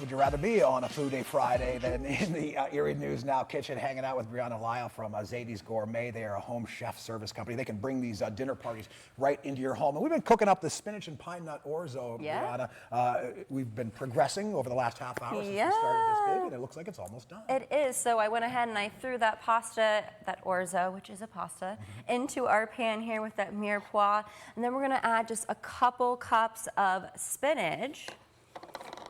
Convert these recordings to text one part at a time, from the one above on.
Would you rather be on a Foodie Friday than in the Erie News Now kitchen hanging out with Brianna Lyle from Zadie's Gourmet? They are a home chef service company. They can bring these dinner parties right into your home. And we've been cooking up the spinach and pine nut orzo, Brianna. We've been progressing over the last half hour since we started this gig, and it looks like it's almost done. It is. So I went ahead and I threw that pasta, that orzo, which is a pasta, into our pan here with that mirepoix. And then we're going to add just a couple cups of spinach.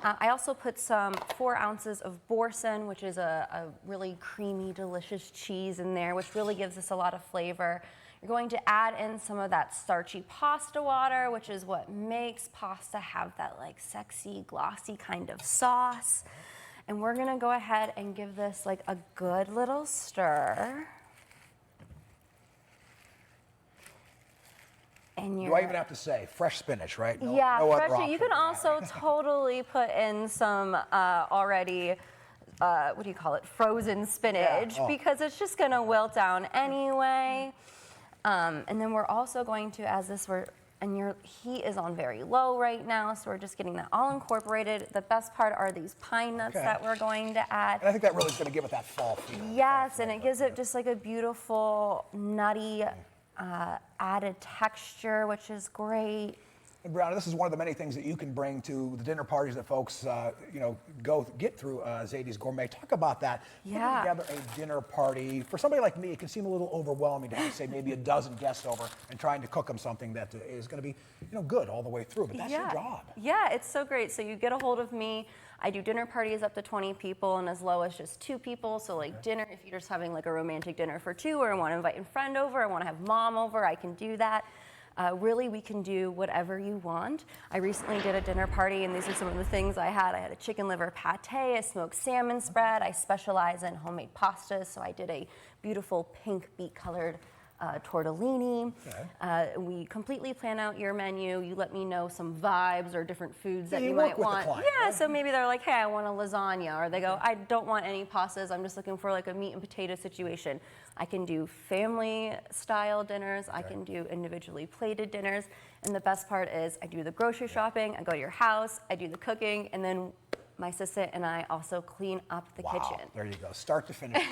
I also put some 4 ounces of boursin, which is a really creamy, delicious cheese in there, which really gives us a lot of flavor. You're going to add in some of that starchy pasta water, which is what makes pasta have that like sexy, glossy kind of sauce. And we're gonna go ahead and give this like a good little stir. And do I even have to say fresh spinach, right? No, yeah, no fresh. You can also totally put in some already, what do you call it, frozen spinach, because it's just going to wilt down anyway. And then we're also going to, as this, and your heat is on very low right now, so we're just getting that all incorporated. The best part are these pine nuts that we're going to add. And I think that really is going to give it that fall feel. Yes, and it gives it just like a beautiful, nutty, added texture, which is great. And Brianna, this is one of the many things that you can bring to the dinner parties that folks, get through Zadie's Gourmet. Talk about that. Putting together a dinner party for somebody like me, it can seem a little overwhelming to have, say, maybe a dozen guests over and trying to cook them something that is going to be, good all the way through. But that's your job. Yeah, it's so great. So you get a hold of me. I do dinner parties up to 20 people and as low as just 2 people. So like dinner, if you're just having like a romantic dinner for 2 or want to invite a friend over, or want to have mom over, I can do that. Really, we can do whatever you want. I recently did a dinner party, and these are some of the things I had. I had a chicken liver pate, a smoked salmon spread. I specialize in homemade pastas, so I did a beautiful pink beet-colored tortellini. We completely plan out your menu. You let me know some vibes or different foods that you might want. So maybe they're like, hey, I want a lasagna, or they go, I don't want any pastas. I'm just looking for like a meat and potato situation. I can do family style dinners. I can do individually plated dinners. And the best part is I do the grocery shopping, I go to your house, I do the cooking, and then my assistant and I also clean up the kitchen. There you go. Start to finish.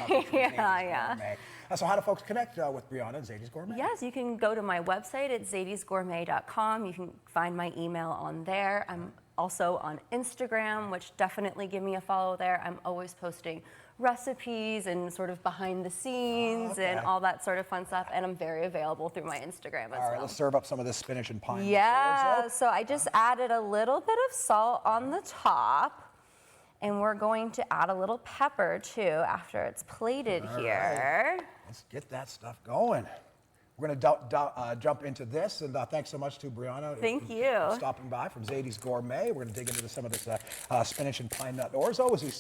So how do folks connect with Brianna and Zadie's Gourmet? Yes, you can go to my website at zadiesgourmet.com. You can find my email on there. I'm also on Instagram, which definitely give me a follow there. I'm always posting recipes and sort of behind the scenes and all that sort of fun stuff. And I'm very available through my Instagram as well. All right, let's serve up some of this spinach and pine. So I just added a little bit of salt on the top. And we're going to add a little pepper too after it's plated here. Let's get that stuff going. We're going to jump into this, and thanks so much to Brianna. Thank you. For stopping by from Zadie's Gourmet. We're going to dig into some of this spinach and pine nut orzo as we